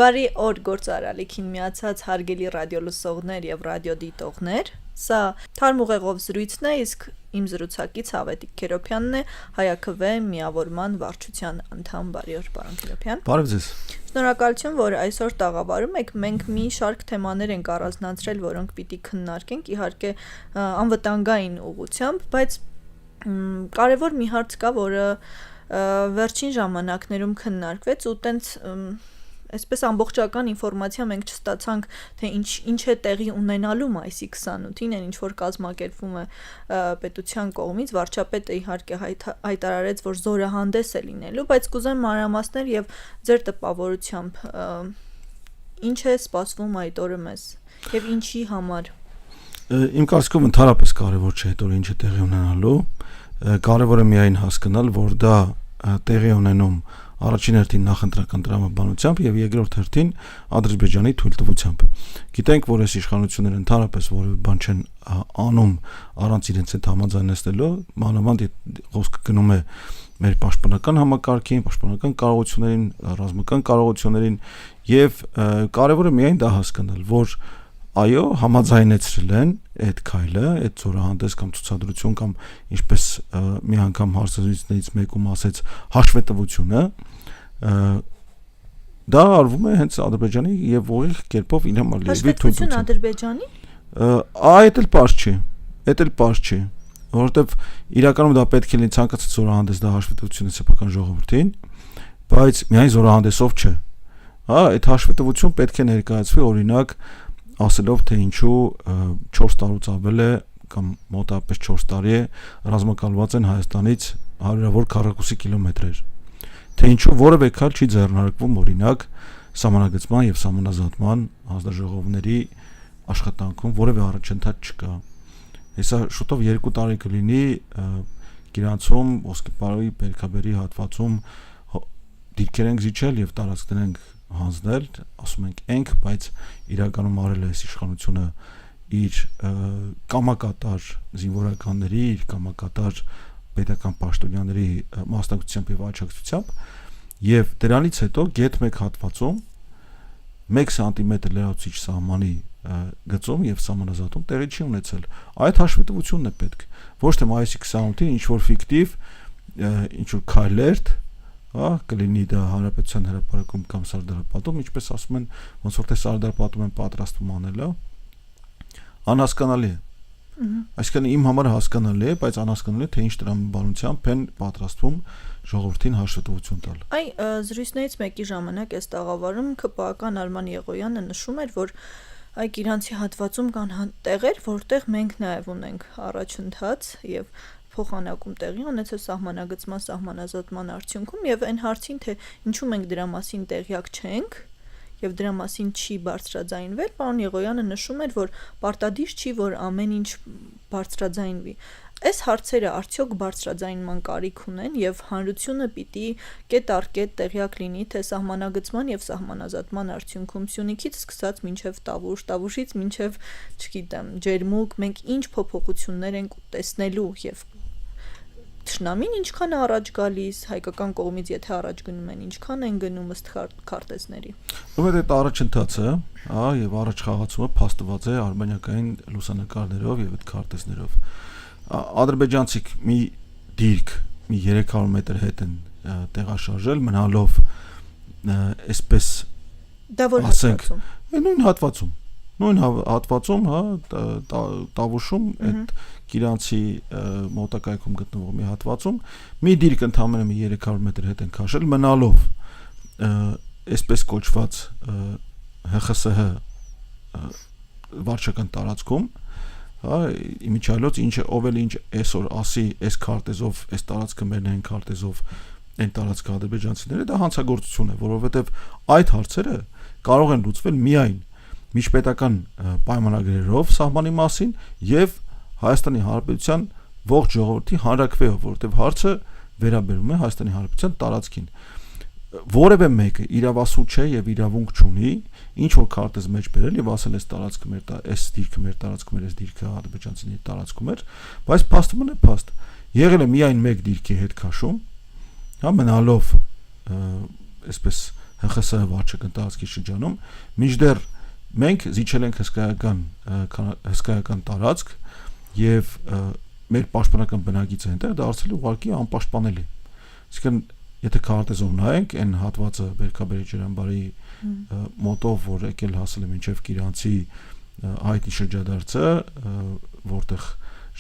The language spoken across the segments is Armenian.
Բարի օր գործարալիքին միացած հարգելի ռադիոլսողներ եւ ռադիոդիտողներ, սա թարմ ուղեղով զրույցն է, իսկ իմ զրուցակից Ավետիք Քերոփյանն է, Հայաքվե միավորման վարչության անդամ։ Բարի օր, պարոն Քերոփյան։ Բարև ձեզ։ Շնորհակալություն, որ այսօր տաղավարում եք։ Մենք մի շարք թեմաներ ենք առանձնացրել, որոնք պիտի քննարկենք, իհարկե անվտանգային ուղղությամբ, բայց կարևոր մի հարց կա, որը վերջին ժամանակներում քննարկվեց ու տենց այսպես ամբողջական ինֆորմացիա մենք չստացանք, թե ինչ է տեղի ունենալու մայիսի 28-ին, ինչ որ կազմակերպվում է պետության կողմից, վարչապետը իհարկե հայտարարեց, որ զորահանդես է լինելու, բայց կուզեմ մանրամասներ եւ ձեր տպավորությամբ ինչ է սպասվում այդ օրը մեզ եւ ինչի համար։ Իմ կարծիքով ընդհանրապես կարևոր չէ այդ օրը ինչ է տեղի ունենալու, կարևոր է միայն հասկանալ, որ դա տեղի ունենում առաջին հերթին նախընտրական տրամաբանությամբ եւ երկրորդ հերթին Ադրբեջանի թույլտվությամբ։ Գիտենք, որ այս իշխանությունները ընդհանրապես որևէ բան չեն անում առանց իրենց հետ համաձայնեցնելու, մանավանդ խոսքը գնում է մեր պաշտպանական համակարգին, պաշտպանական կարողություններին, ռազմական կարողություններին եւ կարեւորը միայն դա հասկանալ, որ այո, համաձայնեցրել են այդ քայլը, այդ զորահանդես կամ ցուցադրություն կամ ինչպես մի անգամ հարցազրույցներից մեկում ասեց հաշվետվությունը, դա արվում է հենց Ադրբեջանի եւ ուղիղ կերպով իր համար լիվի թույլտվություն Ադրբեջանի։ Այդ էլ պարզ չի, որովհետեւ իրականում դա պետք է լինի ցանկացած զորահանդես դա հաշվետվությունը սեփական ժողովրդին, բայց միայն զորահանդեսով չէ։ Հա, այդ հաշվետվություն պետք է ներկայացվի օրինակ ասելով թե ինչու 4 տարուց ավել է կամ մոտավորապես 4 տարի է ռազմակալված են Հայաստանից հարյուրավոր քառակուսի կիլոմետրեր, թե ինչու որևէ քայլ չի ձեռնարկվում օրինակ սահմանագծման եւ սահմանազատման հանձնաժողովների աշխատանքում որևէ առաջընթաց չկա։ Հեսա շուտով 2 տարի կլինի Գիրանցում ոսկեպարոյի Բերքաբերի հատվածում դիրքեր ենք զիջել եւ տարածքներ ենք հանձնել, ասում ենք, բայց իրականում արել է այս իշխանությունը իր կամակատար զինվորականների, իր կամակատար պետական պաշտոնյաների մասնակցությամբ եւ աջակցությամբ եւ դրանից հետո գետ 1 հատվածում 1 սանտիմետր լրացուցիչ սահմանի գծում եւ սահմանազատում տեղի չի ունեցել։ Այդ հաշվետվությունն է պետք, ոչ թե մայիսի 28-ին ինչ որ ֆիկտիվ ինչ որ քայլեր կլինի դա հանրապետության հրապարակում կամ սարդարապատում, ինչպես ասում են, ոնց որ թե սարդարապատում են պատրաստվում անելը, անհասկանալի է։ Այսինքն իմ համար հասկանալի է, բայց անհասկանալի է, թե ինչ տրամաբանությամբ են պատրաստվում ժողովրդին հաշվետվություն տալ։ Զրույցներից մեկի ժամանակ այս տաղավարում ԿՊԱ-ական Արման Եղոյանը նշում էր, որ այ Իրանցի հատվածում կան տեղեր, որտեղ մենք նաև ունենք առաջընթաց եւ փոխանակում տեղի ունեցել սահմանագծման սահմանազատման արդյունքում եւ այն հարցին թե ինչու մենք դրա մասին տեղյակ չենք եւ դրա մասին չի բարձրաձայնվել, պարոն Եղոյանը նշում էր, որ պարտադիր չի, որ ամեն ինչ բարձրաձայնվի։ Այս հարցերը արդյոք բարձրաձայնման կարիք ունեն եւ հանրությունը պիտի կետ առ կետ տեղյակ լինի, թե սահմանագծման եւ սահմանազատման արդյունքում Սյունիքից սկսած մինչեւ Տավուշ, Տավուշից մինչեւ, չգիտեմ, Ջերմուկ, մենք ինչ փոփոխություններ ենք տեսնելու եւ Թշնամին ինչքան է առաջ գալիս, հայկական կողմից եթե առաջ գնում են, ինչքան են գնում ըստ քարտեզների։ Ուրեմն այդ առաջընթացը, եւ առաջ խաղացումը փաստված է արմենիակային լուսանկարներով եւ այդ քարտեզներով։ Ադրբեջանցիք մի դիրք, մի 300 մետր հետ են տեղաշարժել, մնալով այսպես դա որ հատվածում։ Նույն հատվածում, Տավուշում այդ Գիրանցի մոտակայքում գտնվող մի հատվածում մի դիրք ընդամենը մի 300 մետր հետ են քաշել, մնալով այսպես կոչված ՀԽՍՀ վարչական տարածքում, իմիջիալոց ինչը ով էլ ինչ այսօր ասի, այս քարտեզով, այս տարածքը մերն են քարտեզով, այն տարածքը ադրբեջանցիները, դա հանցագործություն է, որովհետև այդ հարցերը կարող են լուծվել միայն միջպետական պայմանագրերով սահմանի մասին եւ Հայաստանի Հանրապետության ողջ ժողովրդի հանրակրվեով, որովհետև հարցը վերաբերում է Հայաստանի Հանրապետության տարածքին։ Որևէ մեկը իրավասու չէ եւ իրավունք չունի ինչ որ քարտեզ մեջ բերել եւ ասել այս տարածքը մեր այս դիրքը մեր տարածքում է, այս դիրքը ադրբեջանցիների տարածքում է, բայց փաստումն է փաստ։ Եղել է միայն մեկ դիրքի հետ քաշում, մնալով այսպես ՀԽՍՀ վարչական տարածքի շրջանում, մինչդեռ մենք զիջել ենք հսկայական տարածք եւ մեր պաշտպանական բնակիչը այնտեղ դարձել ուղղակի անպաշտպանելի։ Իսկն եթե քարտեզով նայենք այն հատվածը Բերքաբերի ջրամբարի մոտով, որ եկել հասել է մինչև Կիրանցի հայտնի շրջադարձը, որտեղ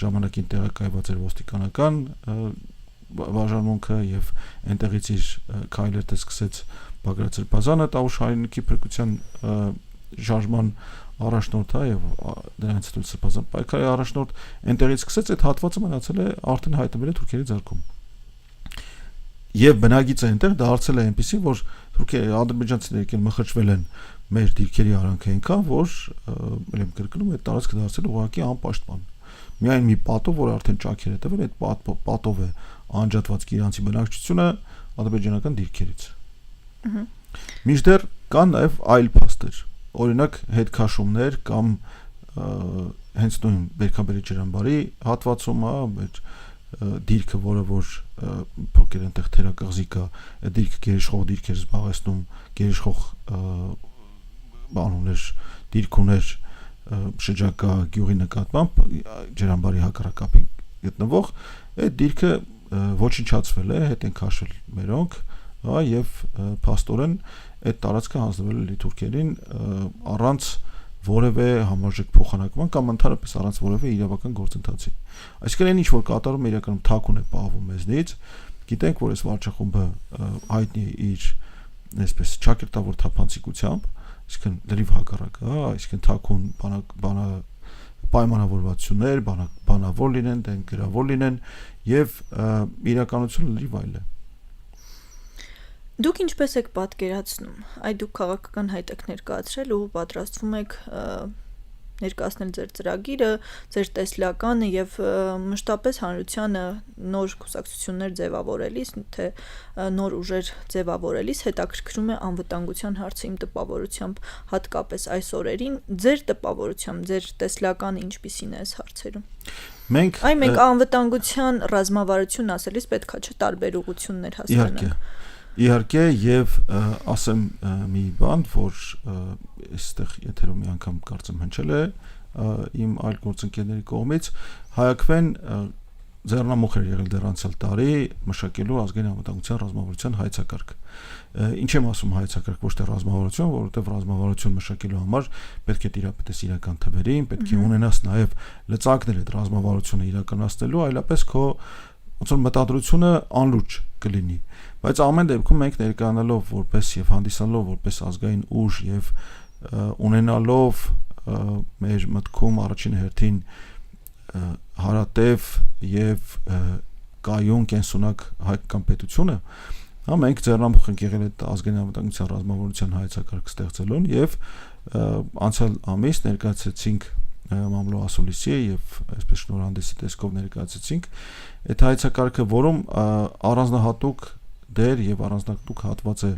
ժամանակին տեղակայված էր ոստիկանական բաժանմունքը եւ այնտեղից իր քայլերը սկսեց Բագրատ Սրբազանը Տավուշ հայրենիքի փրկության շարժման առաջնորդը եւ դրանից հետո Սրբազան պայքարի առաջնորդ այնտեղից սկսեց այդ հատվածը մնացել է արդեն հայտնվել է թուրքերի ձեռքում։ Եվ բնագիծը այնտեղ դարձել է այնպեսի, որ թուրքերը ադրբեջանցիները եկել մխրճվել են մեր դիրքերի արանքը այնքան, որ ելեմ կրկնում այդ տարածքը դարձել ուղղակի անպաշտպան։ Միայն մի պատով, որ արդեն ճաքեր է տվել, այդ պատով է անջատված Կիրանցի բնակչությունը ադրբեջանական դիրքերից։ Մինչդեռ կան նաև այլ փաստեր, օրինակ հետքաշումներ կամ հենց նույն Բերքաբերի ջրամբարի հատվածում, մեր դիրքը, որը որ փոքր այնտեղ թերակղզի կա, այդ դիրքը գերիշխող դիրք էր զբաղեցնում, գերիշխող բանուներ, դիրք ուներ շրջակա գյուղի նկատմամբ ջրամբարի հակառակապին գտնվող, այդ դիրքը ոչնչացվել է, հետ են քաշել մերոնք, եւ փաստորեն այդ տարածքը հանձնվել է թուրքերին առանց որևէ համարժեք փոխանակման կամ ընդհանրապես առանց որևէ իրավական գործընթացի։ Այսինքն այն ինչ որ կատարում է իրականում թաքուն է պահվում մեզնից, գիտենք որ այս վարչախումբը հայտնի է իր այսպես ճակերտավոր թափանցիկությամբ, այսինքն լրիվ հակառակը, այսինքն թաքուն պայմանավորվածություններ, բանավոր լինեն, դեն գրավոր լինեն եւ իրականությունը լրիվ այլ է։ Դուք ինչպես եք պատկերացնում, դուք քաղաքական հայտ եք ներկայացրել ու պատրաստվում եք ներկայացնել ձեր ծրագիրը, ձեր տեսլականը եւ մշտապես հանրությանը նոր կուսակցություններ ձևավորելիս, թե նոր ուժեր ձևավորելիս հետաքրքրում է անվտանգության հարցը իմ տպավորությամբ, հատկապես այս օրերին, ձեր տպավորությամբ, ձեր տեսլականը ինչպիսին է այս հարցերում։ Մենք անվտանգության ռազմավարություն ասելիս պետքա չէ տարբեր ուղղություններ հասկանանք։ Իհարկե եւ ասեմ մի բան, որ այստեղ եթերով մի անգամ կարծեմ հնչել է իմ այլ գործընկերների կողմից, Հայաքվեն ձեռնամուխ էր եղել դեռ անցյալ տարի մշակելու ազգային անվտանգության ռազմավարության հայեցակարգ։ Ինչ եմ ասում հայեցակարգ, ոչ թե ռազմավարություն, որովհետեւ ռազմավարություն մշակելու համար պետք է տիրապետես իրական թվերին, պետք է ունենաս նաեւ լծակներ այդ ռազմավարությունը իրականացնելու, այլապես քո ոնց որ մտադրությունը անլուրջ կլինի։ Բայց ամեն դեպքում մենք ներկայանալով որպես եւ հանդիսանալով որպես ազգային ուժ եւ ունենալով մեր մտքում առաջին հերթին հարատև եւ կայուն կենսունակ հայկական պետությունը, մենք ձեռնամուխ ենք եղել այդ ազգային անվտանգության ռազմավարության հայեցակարգ ստեղծելուն եւ անցյալ ամիս ներկայացրեցինք Մամլո Ասուլիսի եւ այսպես շնորհանդեսի տեսքով ներկայացրեցինք այդ հայեցակարգը, որում առանձնահատուկ դեր եւ առանձնահատուկ հատված է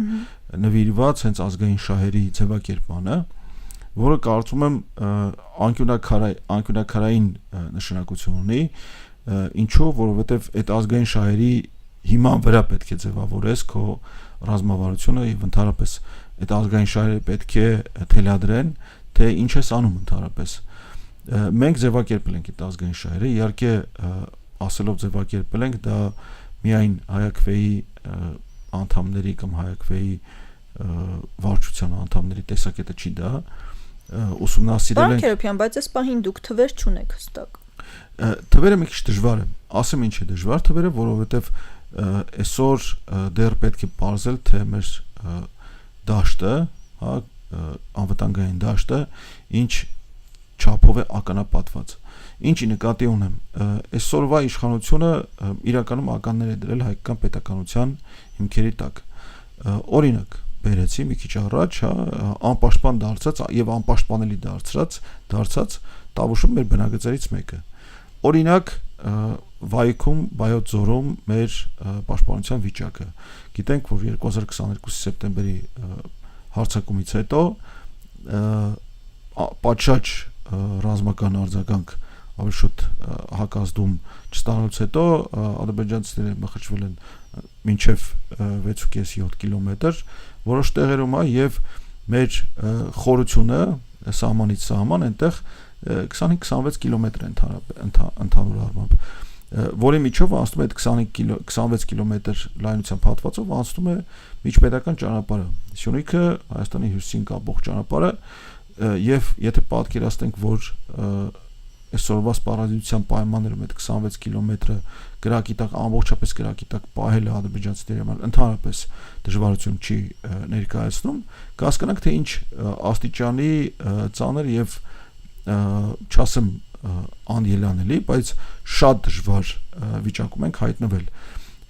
նվիրված հենց ազգային շահերի ձևակերպմանը, որը կարծում եմ անկյունաքարային նշանակություն ունի, ինչու, որովհետեւ այդ ազգային շահերի հիման վրա պետք է ձևավորես քո ռազմավարությունը եւ ընդհանրապես այդ ազգային շահերը պետք է թելադրեն, թե ինչ ես անում ընդհանրապես։ Մենք ձևակերպել ենք այդ ազգային շահերը, իհարկե ասելով ձևակերպել ենք, դա միայն Հայաքվեի անդամների կամ Հայաքվեի վարչության անդամների տեսակետը չի դա, ուսումնասիրել ենք։ Պարոն, բայց այս պահին դուք թվեր չունեք հստակ։ Թվերը մի քիչ դժվար է, ասեմ ինչ է դժվար թվերը, որովհետև այսօր դեռ պետք է պարզել, թե մեր դաշտը, անվտանգային դաշտը, ինչ չափով է ականապատված։ Ինչի նկատի ունեմ, այսօրվա իշխանությունը իրականում ականներ է դրել հայկական պետականության հիմքերի տակ։ Օրինակ, բերեցի մի քիչ առաջ, անպաշտպան դարձած եւ անպաշտպանելի դարձած Տավուշում մեր բնակիչներից մեկը։ Օրինակ, Վայքում, Վայոց ձորում մեր պաշտպանության վիճակը։ Գիտենք, որ 2022 սեպտեմբերի հարձակումից հետո պատշաճ ռազմական արձագանք ավելի շուտ հակազդում չստանալուց հետո ադրբեջանցիները մխրճվել են մինչև 6.5-7 կիլոմետր որոշ տեղերում եւ մեր խորությունը սահմանից սահման այնտեղ 25-26 կիլոմետր է ընդհանուր առմամբ որի միջով անցնում է 25-26 կիլոմետր լայնությամբ հատվածով անցնում է միջպետական ճանապարհը Սյունիքը Հայաստանի հյուսիսին կապող ճանապարհը եւ եթե պատկերացնենք որ այսօրվա սպառազինության պայմաններում այդ 26 կիլոմետրը գրակի տակ ամբողջապես գրակի տակ պահելը ադրբեջանցիների համար ընդհանրապես դժվարություն չի ներկայացնում կհասկանանք թե ինչ աստիճանի ծանր եւ չասեմ անելանելի բայց շատ դժվար վիճակում ենք հայտնվել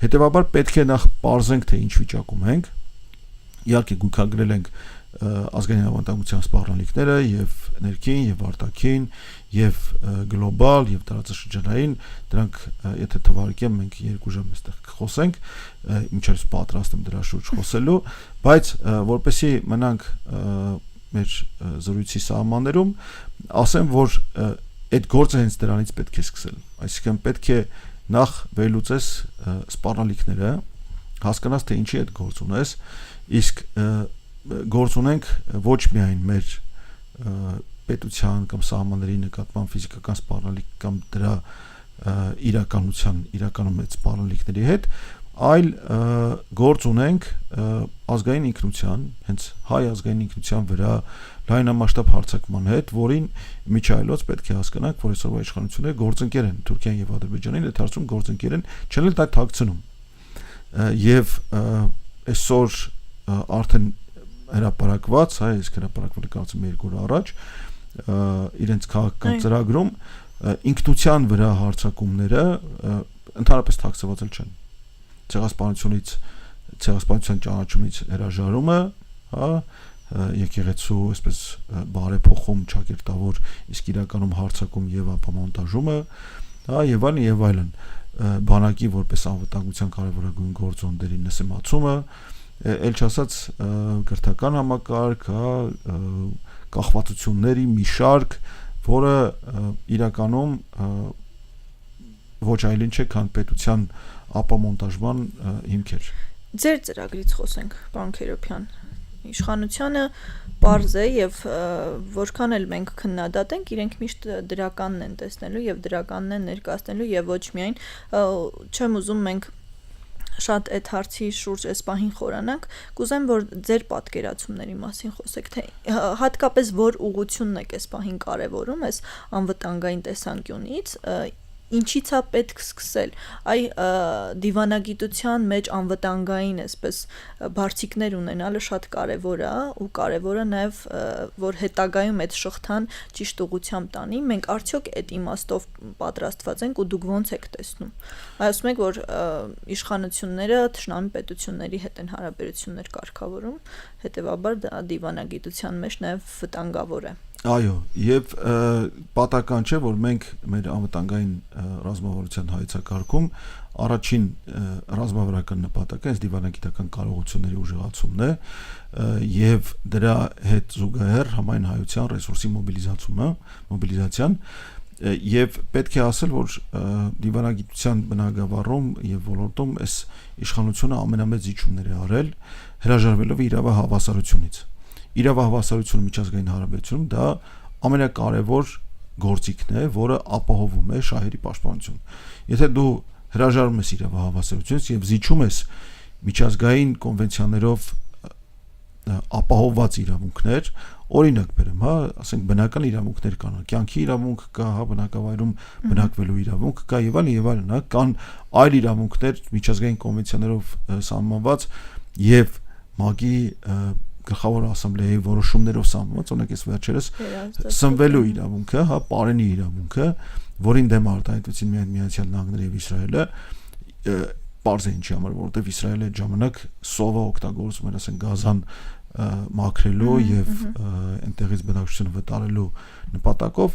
հետեւաբար պետք է նախ պարզենք թե ինչ վիճակում ենք իհարկե գույքագրել ենք ազգային անվտանգության սպառնալիքները եւ ներքին եւ արտաքին եւ գլոբալ եւ տարածաշրջանային դրանք եթե թվարկեմ մենք 2 ժամ այստեղ կխոսենք ինչպես պատրաստ եմ դրա շուրջ խոսելու բայց որպեսի մնանք մեր զրույցի սահմաններում ասեմ որ այդ գործը հենց դրանից պետք է սկսել այսինքն պետք է նախ վերլուծես սպառնալիքները հասկանաս թե ինչի այդ գործ ունես իսկ գործ ունենք ոչ միայն մեր պետության կամ սահմանների նկատմամբ ֆիզիկական սպառնալիք կամ դրա իրականում այդ սպառնալիքների հետ այլ գործ ունենք ազգային ինքնության հենց հայ ազգային ինքնության վրա լայնամասշտաբ հարձակման հետ որին միջայլոց պետք է հասկանանք որ այսօրվա իշխանությունները գործընկեր են Թուրքիան եւ Ադրբեջանին այդ հարցում գործընկեր են չեն էլ դա թաքցնում եւ այսօր արդեն հրապարակված, հայ իսկ հրապարակվել կարծում 2 օր առաջ իրենց քաղաքական ծրագրում ինքնության վրա հարձակումները ընդհանրապես թաքցված չեն ցեղասպանության ճանաչումից հրաժարումը հա եկեղեցու այսպես բարեփոխում ճակերտավոր իսկ իրականում հարձակում եւ ապամոնտաժումը հա եւ այլն բանակի որպես անվտանգության կարևորագույն գործոնների նսեմացումը էլ չասած կրթական համակարգ, կախվածությունների մի շարք, որը իրականում ոչ այլ ինչ է, քան պետության ապամոնտաժման հիմքեր։ Ձեր ծրագրից խոսենք, պարոն Քերոբյան։ Իշխանությունը պարզ է եւ որքան էլ մենք քննադատենք, իրենք միշտ դրականն են տեսնելու եւ դրականն են ներկայացնելու եւ ոչ միայն չեմ ուզում մենք շատ այդ հարցի շուրջ այս պահին խորանանք, կուզեմ որ ձեր պատկերացումների մասին խոսեք, թե հատկապես որ ուղղությունն եք այս պահին կարևորում, այս անվտանգային տեսանկյունից, ինչից է պետք սկսել, այ դիվանագիտության մեջ անվտանգային այսպես բարձիկներ ունենալը շատ կարևոր է ու կարևոր է նաև որ հետագայում այդ շղթան ճիշտ ուղղությամբ տանի, մենք արդյոք այդ իմաստով պատրաստված ենք ու դուք ոնց եք տեսնում։ Ասում եք որ իշխանությունները թշնամի պետությունների հետ են հարաբերություններ կարգավորում, հետեւաբար դա դիվանագիտության մեջ նաև վտանգավոր է։ Այո, եւ պատահական չէ, որ մենք մեր անվտանգային ռազմավարության հայեցակարգում առաջին ռազմավարական նպատակը այս դիվանագիտական կարողությունների ուժեղացումն է եւ դրա հետ զուգահեռ համայն հայության ռեսուրսի մոբիլիզացիան եւ պետք է ասել, որ դիվանագիտության բնագավառում եւ ոլորտում այս իշխանությունը ամենամեծ զիջումներ է արել հրաժարվելով իրավահավասարությունից իրավահավասարությունը միջազգային հարաբերությունում դա ամենակարևոր գործիքն է, որը ապահովում է շահերի պաշտպանություն։ Եթե դու հրաժարվում ես իրավահավասարությունից եւ զիջում ես միջազգային կոնվենցիաներով ապահովված իրավունքներ, օրինակ բերեմ, հա, ասենք բնական իրավունքներ կան, կյանքի իրավունք կա, հա, բնակավայրում բնակվելու իրավունք կա եւ այլն, հա, կան այլ իրավունքներ միջազգային կոնվենցիաներով սահմանված եւ ՄԱԳ-ի գլխավոր ասամբլեայի որոշումներով սահմանված, օրինակ այս վերջերս սնվելու իրավունքը, հա, պարենի իրավունքը, որին դեմ արտահայտվեցին միայն Միացյալ Նահանգները եւ Իսրայելը, պարզ է ինչի համար, որովհետեւ Իսրայելը այդ ժամանակ սովը օգտագործում էր, ասենք, Գազան մաքրելու եւ այնտեղից բնակչությունը վտարելու նպատակով,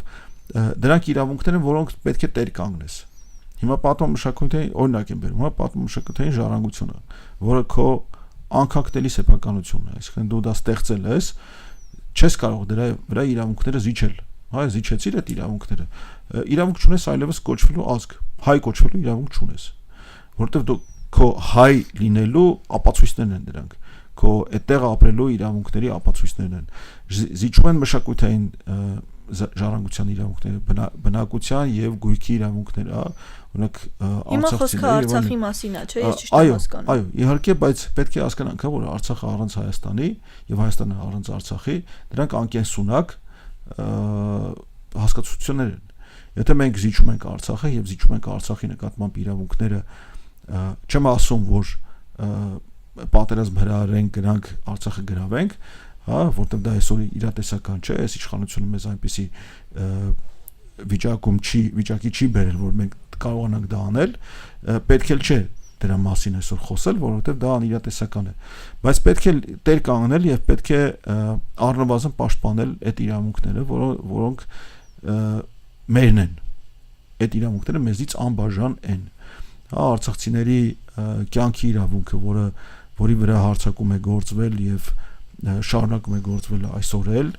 դրանք իրավունքներ են, որոնք պետք է տեր կանգնես։ Հիմա պատմամշակութային օրինակ եմ բերում, հա, պատմամշակութային ժառանգությունը, որը քո անկախտելի սեփականությունն է, այսինքն դու դա ստեղծել ես, չես կարող դրա վրա իրավունքները զիջել, Հայ զիջեցիր այդ իրավունքները։ Իրավունք չունես այլևս կոչվելու ազգ, հայ կոչվելու իրավունք չունես, որովհետև դու քո հայ լինելու ապացույցներն են դրանք, քո այդտեղ ապրելու իրավունքների ապացույցներն են։ Զիջում են մշակութային ժառանգության իրավունքները, բնակության եւ գույքի իրավունքները, օրինակ Հիմա խոսքը Արցախի մասին է, չէ՞, ես ճիշտ եմ հասկանում։ Այո, իհարկե, բայց պետք է հասկանանք, որ Արցախը առանց Հայաստանի եւ Հայաստանը առանց Արցախի, դրանք անկենսունակ հասկացություններ են։ Եթե մենք զիջում ենք Արցախը եւ զիջում ենք Արցախի նկատմամբ իրավունքները, չեմ ասում, որ պատերազմ հրահրենք, գրանք Արցախը գրավենք, հա, որտեղ դա այսօր իրատեսական չէ, այս իշխանությունը մեզ այնպեսի վիճակի չի բերել, որ մենք կարողանանք դա անել, պետք էլ չէ դրա մասին այսօր խոսել, որովհետև դա անիրատեսական է, բայց պետք է տեր կանգնել եւ պետք է առնվազն պաշտպանել այդ իրավունքները, որոնք մերն են, այդ իրավունքները մեզից անբաժան են, հա, արցախցիների կյանքի իրավունքը, որի վրա հարձակում է գործվել եւ շարունակում է գործվել այսօր էլ,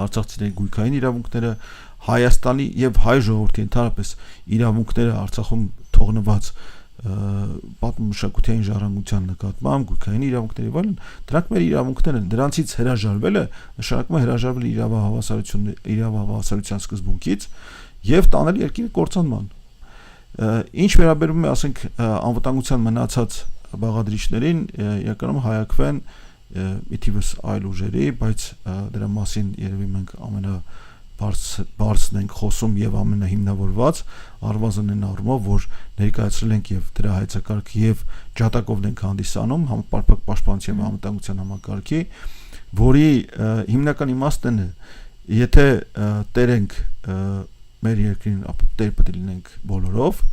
արցախցիների գույքային իրավունքները, Հայաստանի եւ հայ ժողովրդի ընդհանրապես իրավունքները Արցախում թողնված պատմամշակութային ժառանգության նկատմամբ, գույքային իրավունքների վայրն, դրանք մեր իրավունքներ են, դրանցից հրաժարվելը նշանակում է հրաժարվել իրավահավասարության սկզբունքից եւ տանել երկիրը կործանման։ Ինչ վերաբերում է, ասենք, անվտանգության մնացած բաղադրիչներին, իրականում հայակվեն իթիվս այլ ուժերի, բայց դրա մասին երևի մենք բարձրն ենք խոսում եւ ամենահիմնավորված առվազն են առումով, որ ներկայացրել ենք եւ դրա հայեցակարգ եւ ջատակով ենք հանդիսանում համապարփակ պաշտպանության եւ անվտանգության համակարգի, որի հիմնական իմաստն է, եթե տեր ենք մեր երկրին, ապա տեր պետք է լինենք բոլորով,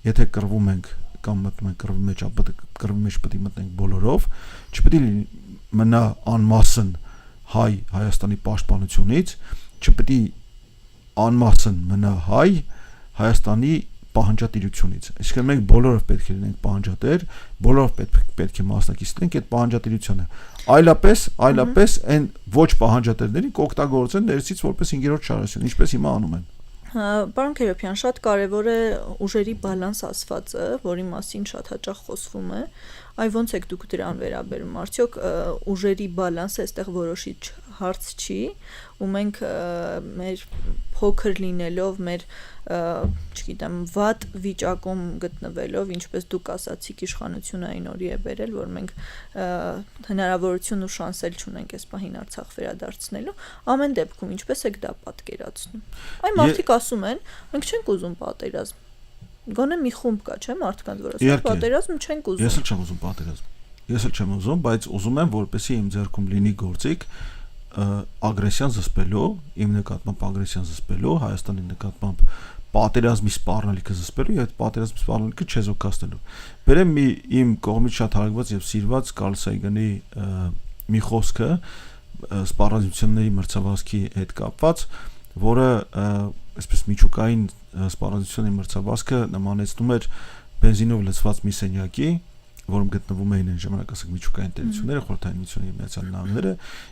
եթե կռվում ենք կամ մտնում ենք կռվի մեջ, ապա կռվի մեջ պետք է մտնենք բոլորով, չպետք է մնա անմասն Հայաստանի պաշտպանությունից, չպետք է անմասն մնա Հայաստանի պահանջատիրությունից։ Այսինքն մենք բոլորով պետք է լինենք պահանջատեր, բոլորով պետք է մասնակից լինենք այդ պահանջատիրությանը։ Այլապես այն ոչ պահանջատերներին կօգտագործեն ներսից որպես 5-րդ շարասյուն, ինչպես հիմա անում են։ Պարոն Քերոփյան, շատ կարևոր է ուժերի բալանս ասվածը, որի մասին շատ հաճախ խոսվում է։ Այ ոնց եք դուք դրան վերաբերում, արդյոք ուժերի բալանսը այստեղ որոշիչ հարց չի, ու մենք մեր փոքր լինելով, մեր, չգիտեմ, վատ վիճակում գտնվելով, ինչպես դուք ասացիք, իշխանությունը այն օրի է բերել, որ մենք հնարավորություն ու շանս էլ չունենք այս պահին Արցախ վերադարձնելու, ամեն դեպքում ինչպես եք դա պատկերացնում։ Այ մարդիկ ասում են, մենք չենք ուզում պատերազմ։ Գոնե մի խումբ կա, չէ՞, մարդկանց, որ ասում պատերազմ չենք ուզում։ Ես էլ չեմ ուզում պատերազմ։ Ես էլ չեմ ուզում, բայց ուզում եմ, որպեսզի իմ ձեռքում լինի գործիք ագրեսիան զսպելու, իմ նկատմամբ ագրեսիան զսպելու, Հայաստանի նկատմամբ պատերազմի սպառնալիքը զսպելու եւ այդ պատերազմի սպառնալիքը չեզոքացնելու։ Բերեմ իմ կողմից շատ հարգված եւ սիրված Կարլ Սայգանի մի խոսքը սպառազինությունների մրցավազքի հետ կապված, որը այսպես միջուկային սպառազինությունների մրցավազքը նմանեցնում էր բենզինով լցված մի սենյակի, որում գտնվում էին այն ժամանակ, ասենք, միջուկային տերությունները, Խորհրդային Միությունի Միացյալ Նահանգները,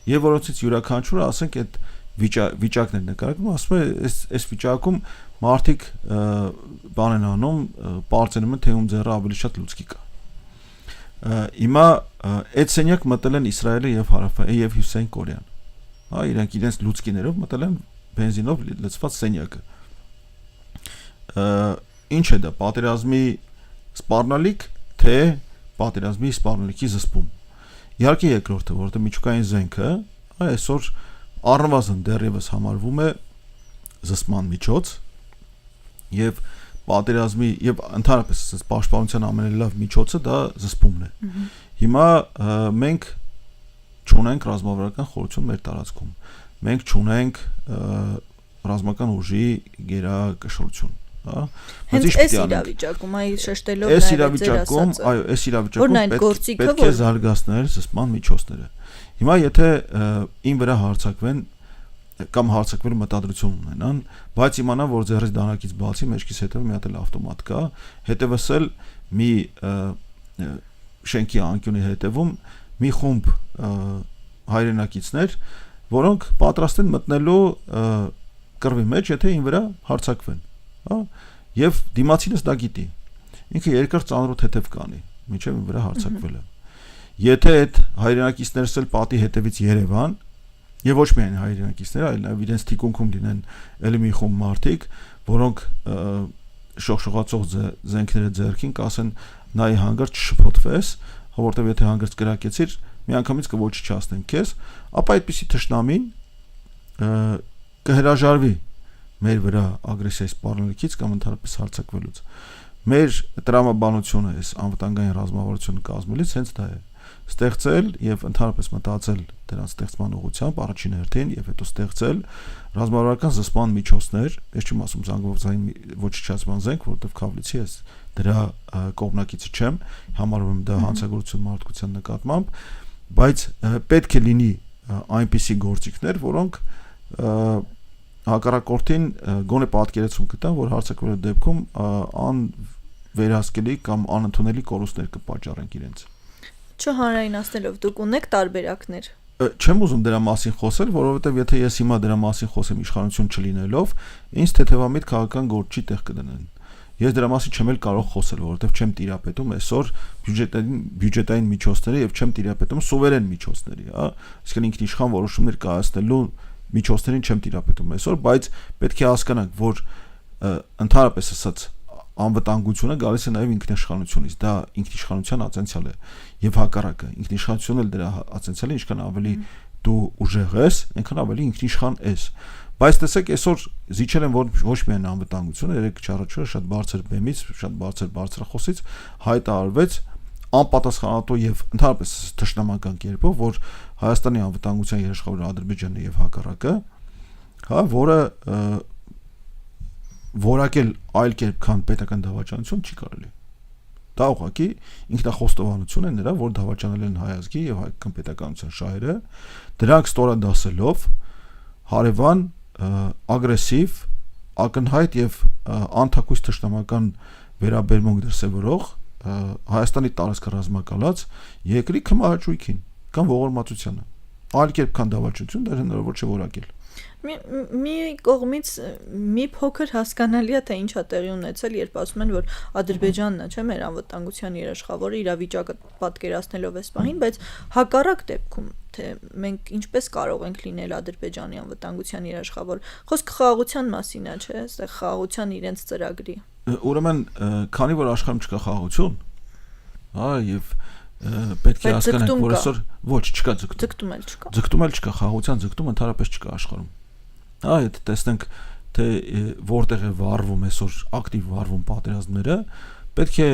եւ որոնցից յուրաքանչյուրը, ասենք, այդ վիճակն է նկարագրում, ասում է, այս վիճակում մարդիկ բան են անում, պարծենում են, թե ում ձեռը ավելի շատ լուցկի կա։ Հիմա այդ սենյակ մտել են Իսրայելը եւ եւ Հյուսիսային Կորեան։ Հա, իրանք իրենց լուցկիներով մտել են բենզինով լցված սենյակը։ Ինչ է դա, պատերազմի սպառնալիք, թե պատերազմի սպառնալիքի զսպում։ Իհարկե երկրորդը, որովհետեւ միջուկային զենքը այսօր առնվազն դեռևս համարվում է զսպման միջոց եւ պատերազմի եւ ընդհանրապես պաշտպանության ամենալավ միջոցը դա զսպումն է։ Հիմա մենք չունենք ռազմավարական խորհրդություն մեր տարածքում։ Մենք չունենք ռազմական ուժի գերակշռություն, հա։ Հենց այս իրավիճակում, այ շեշտելով նաև ձեր ասածը։ Այո, այս իրավիճակում պետք է զարգացնել զսպման միջոցները։ Հիմա եթե ին վրա հարձակվեն կամ հարձակվելու մտադրություն ունենան, բայց իմանան, որ ձեռից դանակից բացի մեջքից հետևը մի հատ էլ ավտոմատ կա, հետևս էլ մի շենքի անկյունի հետևում մի խումբ հայրենակիցներ որոնք պատրաստ են մտնելու կռվի մեջ, եթե ին վրա հարձակվեն, հա, եւ դիմացինս դա գիտի։ Ինքը երկար ծանրոտ հետև կանի, մինչեւ ին վրա հարձակվելը։ Եթե այդ հայրենակիցներս էլ պատի հետևից Երևան, եւ ոչ միայն հայրենակիցները, այլ նաեւ իրենց թիկունքում լինեն ելի մի խումբ մարդիկ, որոնք շողշողացող զենքները ձեռքին կասեն նայ հանգարց չշփոթվես, որովհետեւ եթե հանգարց կրակեցիր, միանգամից կոչիչացնեն քեզ, ապա այդպիսի թշնամին կհրաժարվի մեր վրա ագրեսիայի սպառնալիքից կամ ընդհանրապես հարձակվելուց։ Մեր տրամաբանությունը այս անվտանգային ռազմավարությունը կազմելիս հենց դա է։ Ստեղծել եւ ընդհանրապես մտածել դրանց ստեղծման ուղղությամբ առաջին հերթին եւ հետո ստեղծել ռազմավարական զսպման միջոցներ, ես չեմ ասում զանգվածային ոչնչացման զենք, որովհետեւ քավլիցի է դրա կողմնակիցը չեմ, համարում եմ դա հանցագործություն մարդկության նկատմամբ, բայց պետք է լինի այնպիսի գործիքներ, որոնք հակառակորդին գոնե պատկերացում կտան, որ հարձակվելու դեպքում անվերահսկելի կամ անընդունելի կորուստներ կպատճառենք իրենց։ Չհանրայնացնելով դուք ունեք տարբերակներ։ Չեմ ուզում դրա մասին խոսել, որովհետև եթե ես հիմա դրա մասին խոսեմ իշխանություն չլինելով, ինձ թեթևամիտ քաղաքական գործ չի տեղ կդնեն։ Ես դրա մասին չեմ էլ կարող խոսել, որովհետև չեմ տիրապետում այսօր բյուջետային միջոցների եւ չեմ տիրապետում սուվերեն միջոցների, հա, այսինքն ինքնիշխան որոշումներ կայացնելու միջոցներին չեմ տիրապետում այսօր, բայց պետք է հասկանանք, որ ընդհանրապես ասած անվտանգությունը գալիս է նաև ինքնիշխանությունից, դա ինքնիշխանության ացենցիալ է եւ հակառակը, ինքնիշխանությունն էլ դրա ացենցիալ է, ինչքան ավելի դու ուժեղ ես, այնքան ավելի ինքնիշխան ես։ Բայց տեսեք, այսօր զիջել են ոչ միայն անվտանգությունը, երեք չառաջը շատ բարձր բեմից, շատ բարձր բարձրախոսից հայտարարվեց անպատասխանատու եւ ընդհանրապես թշնամական կերպով, որ Հայաստանի անվտանգության երաշխավորը Ադրբեջանն է եւ հակառակը, հա, որը որակել այլ կերպ քան պետական դավաճանություն չի կարելի։ Դա ուղղակի ինքնախոստովանություն է նրա, որ դավաճանել են հայ ազգի եւ հայկական պետականության շահերը, դրանք ստորադասելով հարևան ագրեսիվ, ակնհայտ եւ անթակույց թշնամական վերաբերմունք դրսեւորող Հայաստանի տարածքը ռազմակալած երկրի քմահաճույքին կամ ողորմածությանը։ Այլ կերպ քան դավաճություն դա հնարավոր չէ որակել։ Մի կողմից մի փոքր հասկանալի է, թե ինչ է տեղի ունեցել, երբ ասում են, որ Ադրբեջանն է, չէ՞, մեր անվտանգության երաշխավորը իրավիճակը պատկերացնելով այս պահին, բայց հակառակ դեպքում, թե մենք ինչպես կարող ենք լինել Ադրբեջանի անվտանգության երաշխավոր։ Խոսքը խաղաղության մասին է, չէ՞, այստեղ խաղաղության իրենց ծրագրի։ Ուրեմն, քանի որ աշխարհում չկա խաղաղություն, հա, եւ պետք է հասկանանք, որ այսօր ոչ չկա ձգտում էլ չկա։ Ձգտում էլ չկա, խաղաղության ձգտում ընդհանրապես չկա աշխարհում։ Հա, եթե տեսնենք, թե որտեղ է վառվում այսօր ակտիվ վառվում պատերազմները, պետք է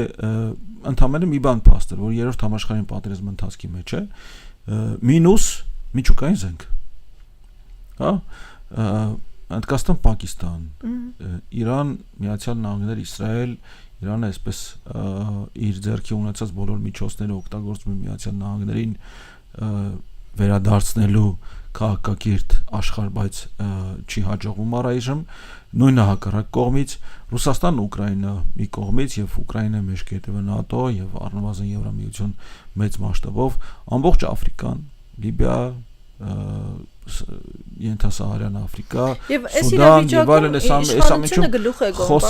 ընդհանրապես մի բան փաստել, որ երրորդ համաշխարհային պատերազմի ընթացքի մեջ է մինուս միջուկային զենք։ Հա, Հնդկաստան, Պակիստան, Իրան, Միացյալ Նահանգներ, Իսրայել, Իրանը այսպես իր ձեռքի ունեցած բոլոր միջոցները օգտագործում է Միացյալ Նահանգներին վերադարձնելու քաղաքակիրթ աշխարհ, բայց չի հաջողվում առայժմ, նույնը հակառակ կողմից Ռուսաստանն ու Ուկրաինա մի կողմից եւ Ուկրաինա մեջ կետևը ՆԱՏՕ եւ առնվազն Եվրամիություն մեծ մասշտաբով ամբողջ Աֆրիկան, Լիբիա, Ենթասահարյան Աֆրիկա, Սուդան եւ այլն իշխանությունը գլուխ է գովում,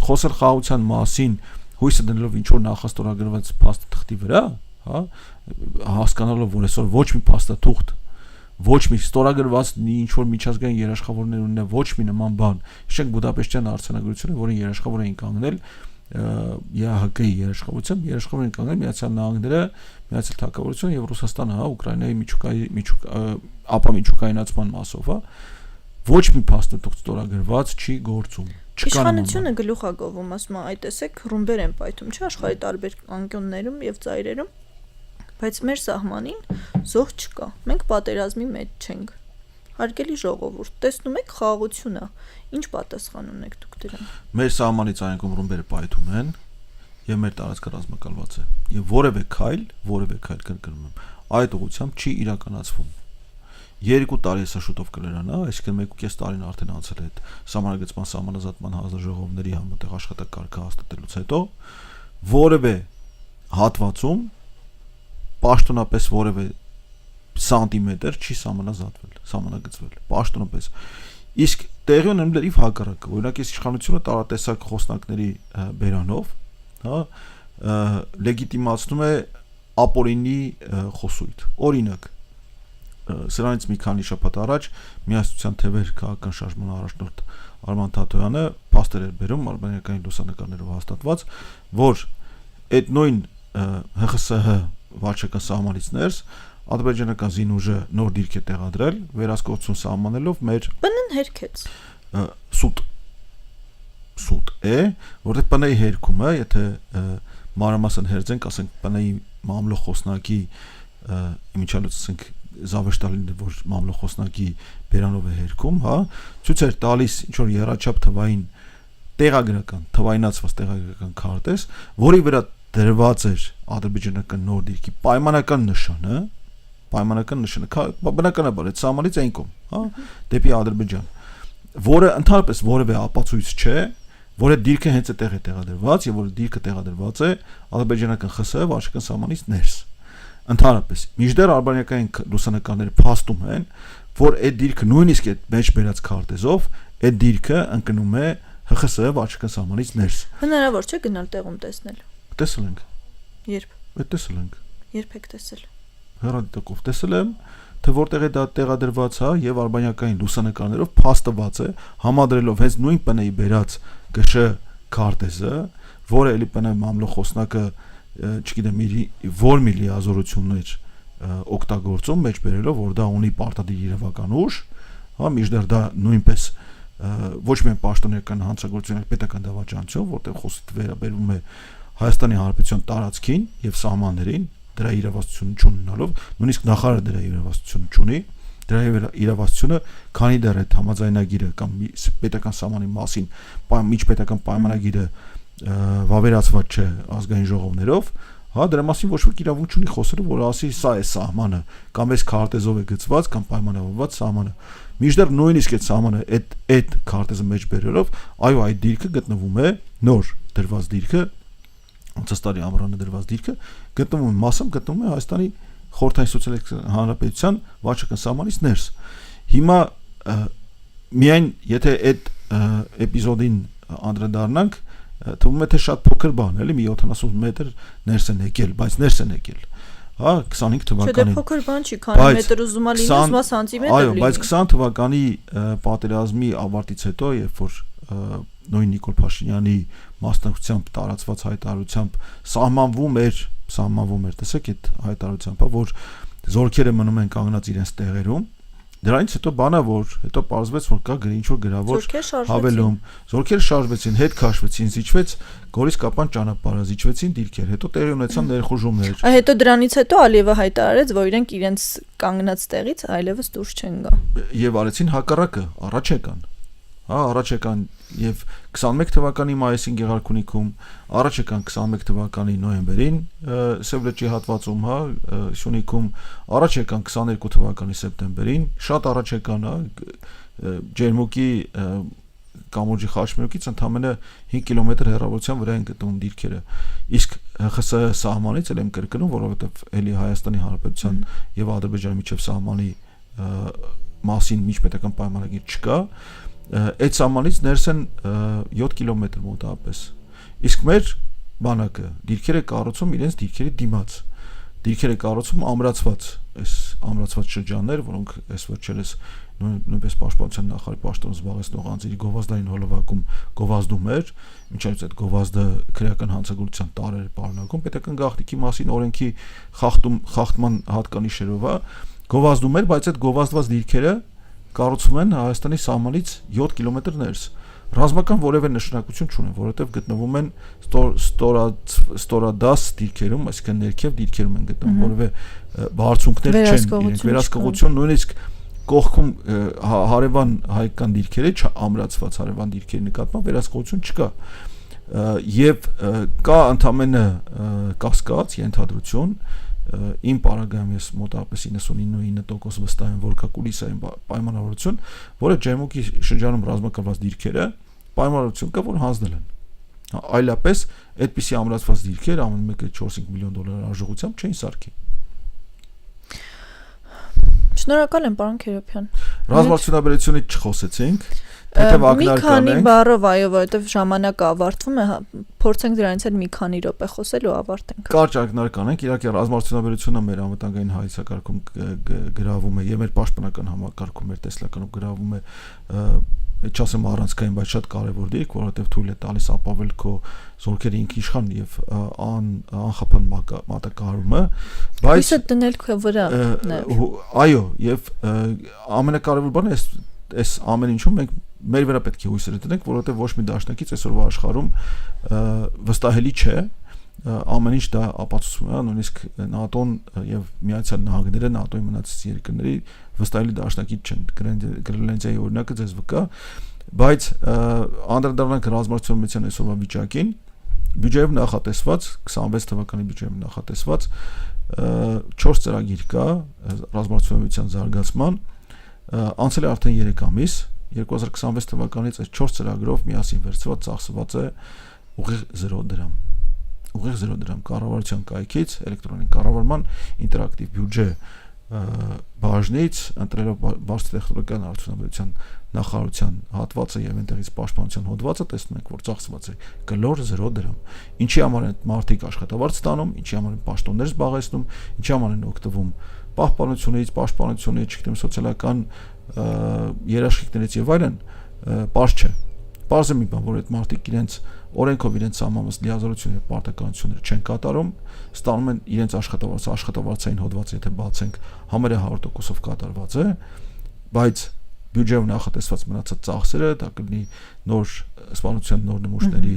խոսել խաղաղության մասին, հույսը դնելով ինչ որ նախաստորագրված փաստաթղթի վրա, հա, հասկանալով որ այսօր ոչ մի փաստաթուղթ, ոչ մի ստորագրված ինչ որ միջազգային երաշխավորներ ունենա ոչ մի նման բան։ Հիշենք Բուդապեշտյան արձանագրությունը, որին երաշխավոր էին կանգնել ԵԱՀԿ-ի երաշխավոր են կանգնել Միացյալ Նահանգները, Միացյալ Թագավորությունը եւ Ռուսաստանը, հա, Ուկրաինայի ապամիջուկայնացման մասով, հա, ոչ մի փաստաթուղթ ստորագրված չի գործում։ Իշխանությունը գլուխ է գովում, ասում է, այ տեսեք, ռումբեր են պայթում, չէ՞, աշխարհի տարբեր անկյուններում եւ ծայրերում, բայց մեր սահմանին զոհ չկա։ Մենք պատերազմի մեջ չենք։ Հարգելի ժողովուրդ, տեսնում եք խաղաղությունը, ինչ պատասխան ունեք դուք դրան։ Մեր սահմանից այնքան ռումբերը պայթում են եւ մեր տարածքը ռազմակալված է։ Եվ որևէ քայլ կրկնում եմ, այդ ուղղությամբ չի իրականացվում։ 2 տարի հեսա շուտով կլրանա, այսինքն 1.5 տարին արդեն անցել է այդ սահմանագծման սահմանազատման հանձնաժողովների համատեղ աշխատակարգը հաստատելուց հետո որևէ հատվածում պաշտոնապես որևէ սանտիմետր չի սահմանագծվել պաշտոնապես։ Իսկ տեղի ունենում լրիվ հակառակը, օրինակ այս իշխանությունը տարատեսակ խոսնակների բերանով, հա, լեգիտիմացնում է ապօրինի խոսույթ։ Օրինակ, սրանից մի քանի շաբաթ առաջ Միասնության թևեր քաղաքական շարժման առաջնորդ Արման Թաթոյանը փաստեր էր բերում արբանյակային լուսանկարներով հաստատված, որ այդ նույն ՀԽՍՀ վարչական սահմանից ներս ադրբեջանական զինուժը նոր դիրք է տեղադրել, վերահսկողություն սահմանելով մեր ՊՆ-ն հերքեց։ Սուտ է, որտեղ ՊՆ-ի հերքումը, եթե մանրամասն հերձենք, ասենք ՊՆ-ի մամլո խոսնակի իմիջիալոց ասենք Զավեշտալին, որ մամլո խոսնակի բերանով է հերքում, հա, ցույց էր տալիս ինչ որ երաչափ թվային թվայնացված տեղագրական քարտեզ, որի վրա դրված էր ադրբեջանական նոր դիրքի պայմանական նշանը, բնականաբար այդ սահմանից այն կողմ, հա, դեպի Ադրբեջան, որը ընդհանրապես որևէ ապացույց չէ, որ այդ դիրքը հենց այդտեղ է տեղադրված եւ որ դիրքը տեղադրված է ադրբեջանական ԽՍՀ վարչական սահմանից ներս։ Ընդհանրապես, մինչդեռ արբանյակային լուսանկարները փաստում են, որ այդ դիրքը նույնիսկ այդ մեջ բերած քարտեզով այդ դիրքը ընկնում է ՀԽՍՀ վարչական սահմանից ներս։ Հնարավոր չէ գնալ տեղում տեսնել։ Տեսել ենք։ Երբ։ Այդ տեսել ենք։ Երբ եք տեսել։ Հեռադիտակով տեսել եմ, թե որտեղ է դա տեղադրված, հա, եւ արբանյակային լուսանկարներով փաստված է, համադրելով հենց նույն ՊՆ-ի բերած ԳՇ քարտեզը, որը էլի ՊՆ մամլո խոսնակը չգիտեմ որ մի լիազորություններ օգտագործում մեջ բերելով, որ դա ունի պարտադիր իրավական ուժ, հա, մինչդեռ դա նույնպես ոչ միայն պաշտոնական հանցագործություն, այլ պետական դավաճանություն, որտեղ խոսքը վերաբերում է Հայաստանի Հանրապետության տարածքին եւ սահմաններին, դրա իրավասությունը չունենալով, նույնիսկ նախարարը դրա իրավասությունը չունի, դրա իրավասությունը, քանի դեռ այդ համաձայնագիրը կամ պետական սահմանի մասին միջպետական պայմանագիրը վավերացված չէ ազգային ժողովներով, հա, դրա մասին ոչ ոք իրավունք չունի խոսելու, որ ասի սա է սահմանը, կամ այս քարտեզով է գծված կամ պայմանավորված սահմանը։ Մինչդեռ նույնիսկ այդ սահմանը այդ քարտեզը մեջ բերելով, այո, այդ դիրքը գտնվում է նոր դրված դիրքը, Ցստարի ամռանը դրված դիրքը գտնվում է մասամբ գտնվում է Հայաստանի Խորհրդային Սոցիալիստական Հանրապետության վարչական սահմանից ներս։ Հիմա միայն եթե այդ էպիզոդին անդրադառնանք, թվում է թե շատ փոքր բան, էլի մի 70 մետր ներս են եկել, բայց ներս են եկել, հա, 25 թվականին։ Չէ, փոքր բան չի, քանի մետր ուզում ա լինի, ուզում ա սանտիմետր լինի։ Այո, բայց 20 թվականի պատերազմի ավարտից հետո, երբ որ նույն Նիկոլ Փաշինյանի մասնակցությամբ տարածված հայտարարությամբ սահմանվում էր, տեսեք այդ հայտարարությամբ, որ զորքերը մնում են կանգնած իրենց տեղերում, դրանից հետո բանա որ հետո պարզվեց որ կա ինչ որ գրավոր հավելում, զորքերը շարժվեցին, հետ քաշվեցին, զիջվեց Գորիս Կապան ճանապարհը, զիջվեցին դիրքեր, հետո տեղի ունեցան ներխուժումներ։ Հետո դրանից հետո Ալիևը հայտարարեց, որ իրենք իրենց կանգնած տեղից այլևս դուրս չեն գա։ Եվ արեցին հակառակը, առաջ եկան։ Հա, առաջ եկան եւ 21 թվականի մայիսին Գեղարքունիքում, առաջ եկան 21 թվականի նոյեմբերին Սևլեջի հատվածում, հա, Սյունիքում, առաջ եկան 22 թվականի սեպտեմբերին, շատ առաջ եկան, հա, Ջերմուկի Կամուրջի Խաչմերուկից ընդամենը 5 կիլոմետր հեռավորության վրա են գտնվում դիրքերը։ Իսկ ՀԽՍՀ սահմանից էլ եմ կրկնում, որովհետեւ էլի Հայաստանի Հանրապետության եւ Ադրբեջանի միջև սահմանի մասին միջպետական պայմանագիր չկա։ Այդ սահմանից ներս են 7 կիլոմետր մոտավորապես։ Իսկ մեր բանակը դիրքեր է կառուցում իրենց դիրքերի դիմաց։ Դիրքեր է կառուցում ամրացված, այս ամրացված շրջաններ, որոնք այս վերջերս նույնպես պաշտպանության նախարարի պաշտոն զբաղեցնող անձերի գովազդային հոլովակում գովազդում էր, մինչև այդ գովազդը քրեական հանցագործության տարեր պարունակում, պետական գաղտնիքի մասին օրենքի խախտման հատկանիշերով է գովազդում էր, բայց այդ գովազդված դիրքերը կառուցում են Հայաստանի սահմանից 7 կիլոմետր ներս։ Ռազմական որևէ նշանակություն չունեն, որովհետև գտնվում են ստորադաս դիրքերում, այսինքն ներքև դիրքերում են գտնվում, որևէ բարձունքներ չեն, իրենք վերահսկողություն նույնիսկ կողքում հարևան հայկական դիրքերը ամրացված հարևան դիրքերի նկատմամբ վերահսկողություն չկա։ Եվ կա ընդամենը կասկած, ենթադրություն, իմ պարագայում ես մոտավորապես 99% վստահ եմ, որ կա կուլիսային պայմանավորություն, որը Ջերմուկի շրջանում ռազմակալված դիրքերը պայմանավորություն կա, որ հանձնել են։ Այլապես այդպիսի ամրացված դիրքեր ամեն մեկը $4-5 միլիոն արժողությամբ չէին սարքի։ Շնորհակալ եմ, պարոն Քերոբյան։ Ռազմարտությունից չխոսեցինք, թեթև Մի քանի ակնարկ բառով, այո, որովհետև ժամանակը ավարտվում է, փորձենք դրանից էլ մի քանի րոպե խոսել ու ավարտենք։ Կարճ ակնարկ անենք, իհարկե ռազմարտությունաբերությունը մեր անվտանգային հայեցակարգում գրավում է եւ մեր պաշտպանական համակարգում, մեր տեսլականում գրավում է, չասեմ առանցքային, բայց շատ կարեւոր դիրք, որովհետեւ թույլ է տալիս ապավել քո զորքերի ինքնիշխան եւ անխափան մատակարարումը, բայց Հույսը դնել քո վրա։ Այո, եւ ամենակարևոր բանը այս ամեն ինչում մենք մեր վրա պետք է հույսեր դնենք, որովհետեւ ոչ մի դաշնակից այսօրվա աշխարհում վստահելի չէ, ամեն ինչ դա ապացուցում է, նույնիսկ ՆԱՏՕ-ն եւ Միացյալ Նահանգները ՆԱՏՕ-ի մնացած երկրների վստահելի դաշնակից չեն, Գրենլանդիայի օրինակը ձեզ վկա, բայց անդրադառնանք ռազմարտությունության այսօրվա վիճակին, բյուջեով նախատեսված 26 թվականի բյուջեով նախատեսված 4 ծրագիր կա ռազմարտությունության զարգացման, անցել է արդեն 3 ամիս, 2026 թվականից այս 4 ծրագրով միասին վերցված ծախսված է ուղիղ 0 դրամ։ Ուղիղ 0 դրամ կառավարության կայքից, էլեկտրոնային կառավարման ինտերակտիվ բյուջե բաժնից, ընտրելով բարձր տեխնոլոգիական արդյունաբերության նախարարության հատվածը եւ այնտեղից պաշտպանության հոդվածը, տեսնում ենք, որ ծախսված է գլոր 0 դրամ։ Ինչի համար են մարդիկ աշխատավարձ ստանում, ինչի համար են պաշտոններ զբաղեցնում, ինչի համար են օգտվում պահպանությունից, պաշտպանությունից, չգիտեմ, սոցիալական երաշխիքներից եւ այլն, պարզ չէ։ Պարզ է մի բան, որ այդ մարդիկ իրենց օրենքով իրենց սահմանված լիազորությունները եւ պարտականությունները չեն կատարում, ստանում են իրենց աշխատավարձային հոդվածը, եթե բացենք, համարյա 100%-ով կատարված է, բայց բյուջեով նախատեսված մնացած ծախսերը, դա կլինի նոր սպանության նոր նմուշների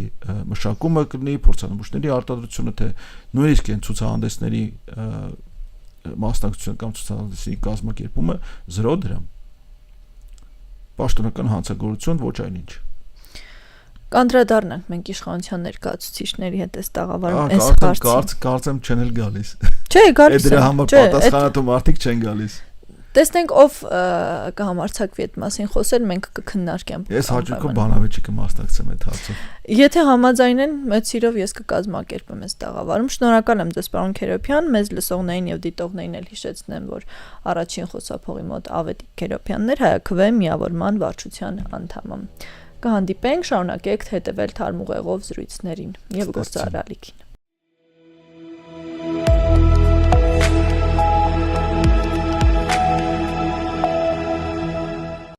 մշակումը, կլինի փորձանմուշների արտադրությունը, թե նույնիսկ այն ցուցահանդեսների մասնակցությունը կամ ցուցահանդեսի կազմակերպումը 0 դրամ։ Պաշտոնական հանցագործություն ոչ այնինչ։ Կանդրադառնանք մենք իշխանության ներկայացուցիչների հետ այս տաղավարում այս հարցը կարծեմ չեն էլ գալիս։ Չէ, գալիս է։ Դրա համար պատասխանատու մարդիկ չեն գալիս։ Տեսնենք ով կհամարցակվի այդ մասին խոսել, մենք կքննարկենք։ Ես հաճույքով բանավեճի կմասնակցեմ այդ հարցում։ Եթե համաձայնեն, մեծ սիրով ես կկազմակերպեմ այս տաղավարում։ Շնորհակալ եմ ձեզ, պարոն Քերոբյան, մեզ լսողներին եւ դիտողներին էլ հիշեցնեմ, որ առաջին խոսափողի մոտ Ավետիք Քերոբյանն էր, Հայաքվե միավորման վարչության անդամը։ Կհանդիպենք, շարունակեք հետևել թարմ ուղեղով զրույցներին եւ գործարարալիքին։